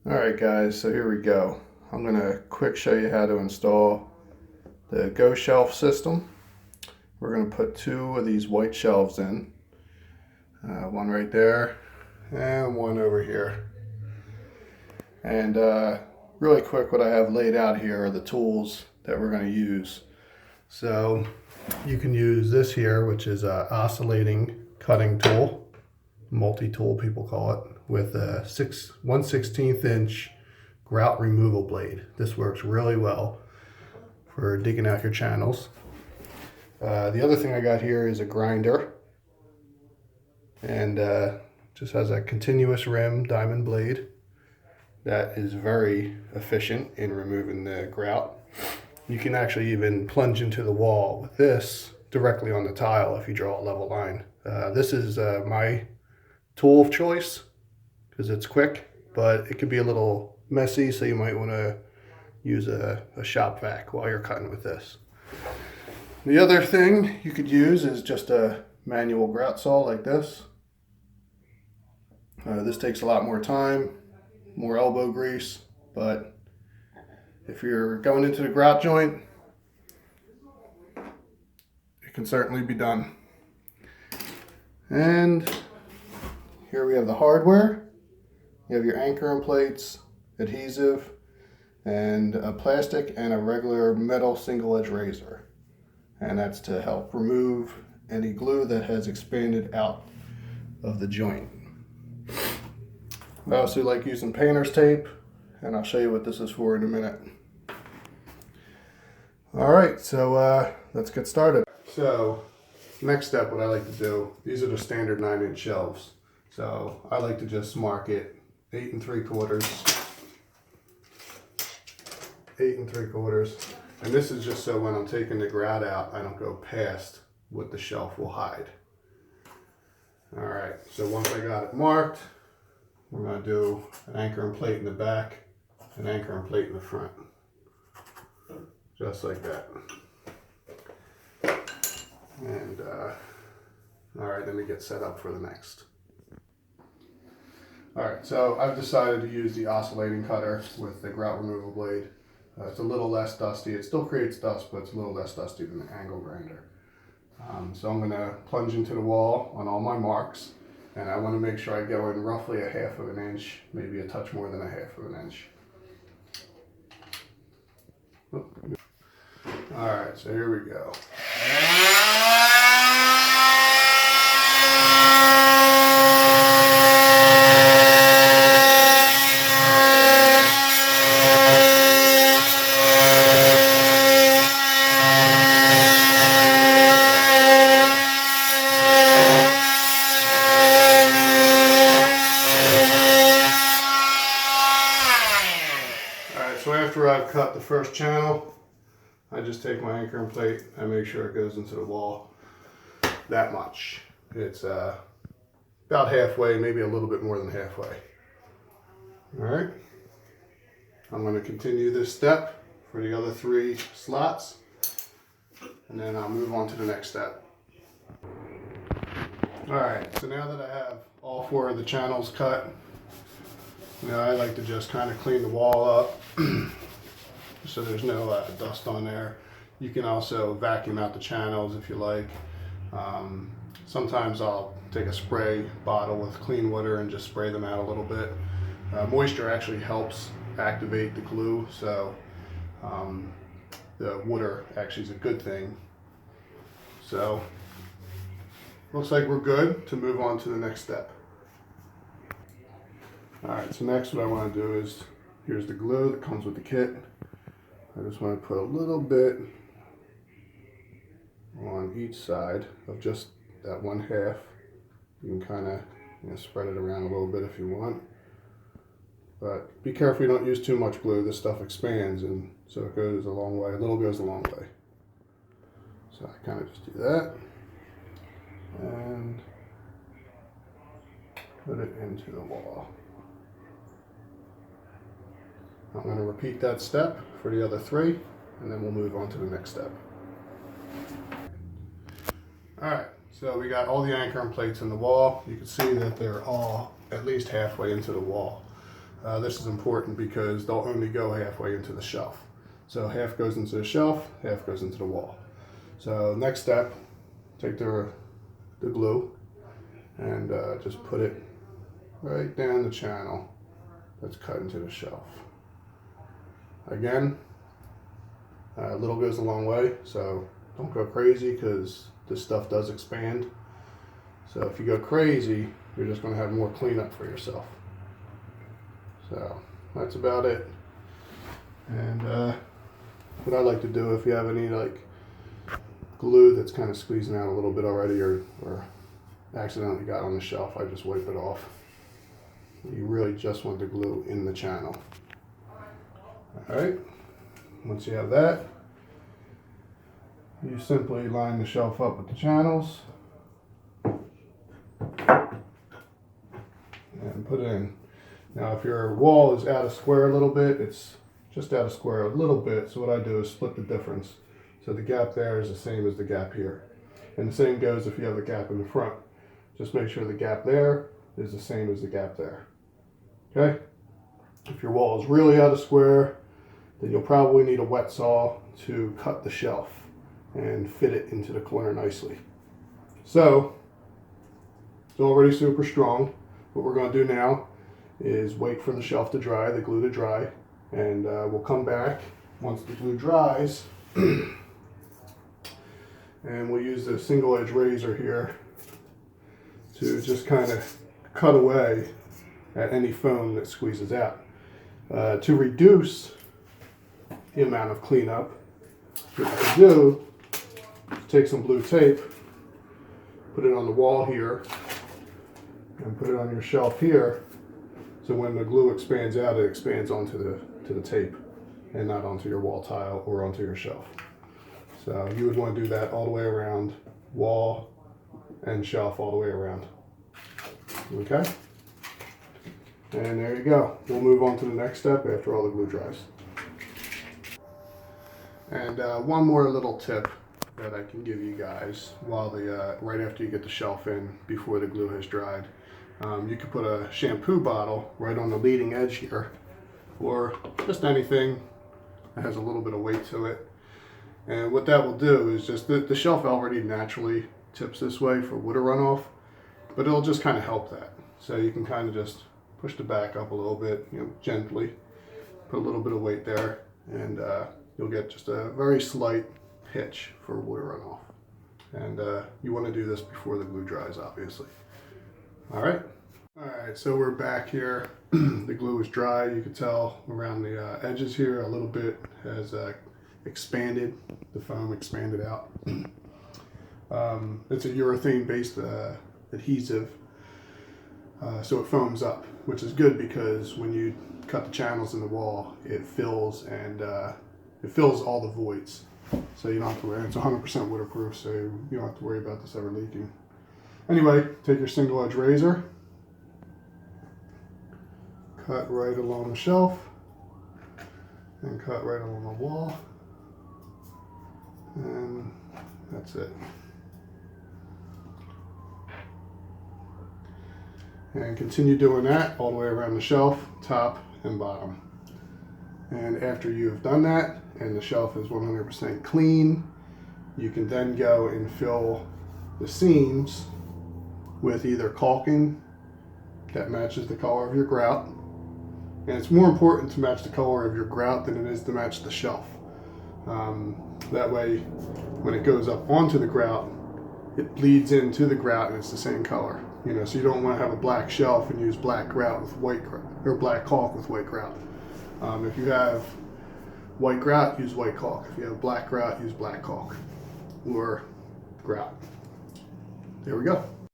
Alright guys, so here we go. I'm going to quick show you how to install the GoShelf system. We're going to put two of these white shelves in. One right there and one over here. And really quick, what I have laid out here are the tools that we're going to use. So you can use this here, which is an oscillating cutting tool, multi-tool people call it, with a 1/16 inch grout removal blade. This works really well for digging out your channels. The other thing I got here is a grinder, and just has a continuous rim diamond blade that is very efficient in removing the grout. You can actually even plunge into the wall with this directly on the tile if you draw a level line. This is my tool of choice because it's quick, but it could be a little messy, so you might want to use a shop vac while you're cutting with this. The other thing you could use is just a manual grout saw like this. This takes a lot more time, more elbow grease, but if you're going into the grout joint, it can certainly be done. And here we have the hardware. You have your anchor and plates, adhesive, and a plastic and a regular metal single edge razor. And that's to help remove any glue that has expanded out of the joint. I also like using painter's tape, and I'll show you what this is for in a minute. Alright, so let's get started. So, next step, what I like to do, these are the standard 9-inch shelves. So I like to just mark it 8 3/4, 8 3/4, and this is just so when I'm taking the grout out, I don't go past what the shelf will hide. All right, so once I got it marked, we're going to do an anchor and plate in the back, an anchor and plate in the front, just like that. And all right, let me get set up for the next. Alright, so I've decided to use the oscillating cutter with the grout removal blade. It's a little less dusty. It still creates dust, but it's a little less dusty than the angle grinder. So I'm going to plunge into the wall on all my marks, and I want to make sure I go in roughly a 1/2 inch, maybe a touch more than a 1/2 inch. Alright, so here we go. So after I've cut the first channel, I just take my anchor and plate, I make sure it goes into the wall that much. It's about halfway, maybe a little bit more than halfway. Alright, I'm going to continue this step for the other 3 slots, and then I'll move on to the next step. Alright, so now that I have all 4 of the channels cut, now I like to just kind of clean the wall up so there's no dust on there. You can also vacuum out the channels if you like. Sometimes I'll take a spray bottle with clean water and just spray them out a little bit. Moisture actually helps activate the glue, so the water actually is a good thing. So looks like we're good to move on to the next step. Alright, so next what I want to do is, here's the glue that comes with the kit. I just want to put a little bit on each side of just that 1/2. You can kind of spread it around a little bit if you want. But be careful you don't use too much glue. This stuff expands, and so it goes a long way. A little goes a long way. So I kind of just do that. And put it into the wall. I'm going to repeat that step for the other 3, and then we'll move on to the next step. Alright, so we got all the anchor and plates in the wall. You can see that they're all at least halfway into the wall. This is important because they'll only go halfway into the shelf. So half goes into the shelf, half goes into the wall. So next step, take the glue and just put it right down the channel that's cut into the shelf. Again, a little goes a long way, so don't go crazy because this stuff does expand. So if you go crazy, you're just going to have more cleanup for yourself. So that's about it. And what I like to do, if you have any like glue that's kind of squeezing out a little bit already or accidentally got on the shelf, I just wipe it off. You really just want the glue in the channel. Alright, once you have that, you simply line the shelf up with the channels and put it in. Now if your wall is out of square a little bit, it's just out of square a little bit, so what I do is split the difference. So the gap there is the same as the gap here. And the same goes if you have a gap in the front. Just make sure the gap there is the same as the gap there. Okay? If your wall is really out of square, then you'll probably need a wet saw to cut the shelf and fit it into the corner nicely. So, it's already super strong. What we're going to do now is wait for the shelf to dry, the glue to dry, and we'll come back once the glue dries and we'll use the single edge razor here to just kind of cut away at any foam that squeezes out. To reduce the amount of cleanup, what you can do is take some blue tape, put it on the wall here, and put it on your shelf here, so when the glue expands out, it expands onto the tape and not onto your wall tile or onto your shelf. So you would want to do that all the way around, wall and shelf all the way around. Okay? And there you go. We'll move on to the next step after all the glue dries. And one more little tip that I can give you guys while right after you get the shelf in, before the glue has dried. You could put a shampoo bottle right on the leading edge here, or just anything that has a little bit of weight to it. And what that will do is just, the shelf already naturally tips this way for water runoff, but it'll just kind of help that. So you can kind of just push the back up a little bit, gently, put a little bit of weight there, and you'll get just a very slight pitch for water runoff. And you want to do this before the glue dries, obviously. All right, so we're back here. The glue is dry. You can tell around the edges here a little bit has expanded. The foam expanded out. It's a urethane based adhesive, so it foams up, which is good because when you cut the channels in the wall, it fills and it fills all the voids. So you don't have to worry. It's 100% waterproof, so you don't have to worry about this ever leaking. Anyway, take your single edge razor, cut right along the shelf, and cut right along the wall, and that's it. And continue doing that all the way around the shelf, top and bottom. And after you've done that, and the shelf is 100% clean, you can then go and fill the seams with either caulking that matches the color of your grout. And it's more important to match the color of your grout than it is to match the shelf. That way, when it goes up onto the grout, it bleeds into the grout and it's the same color. So you don't want to have a black shelf and use black grout with white grout, or black caulk with white grout. If you have white grout, use white caulk. If you have black grout, use black caulk or grout. There we go.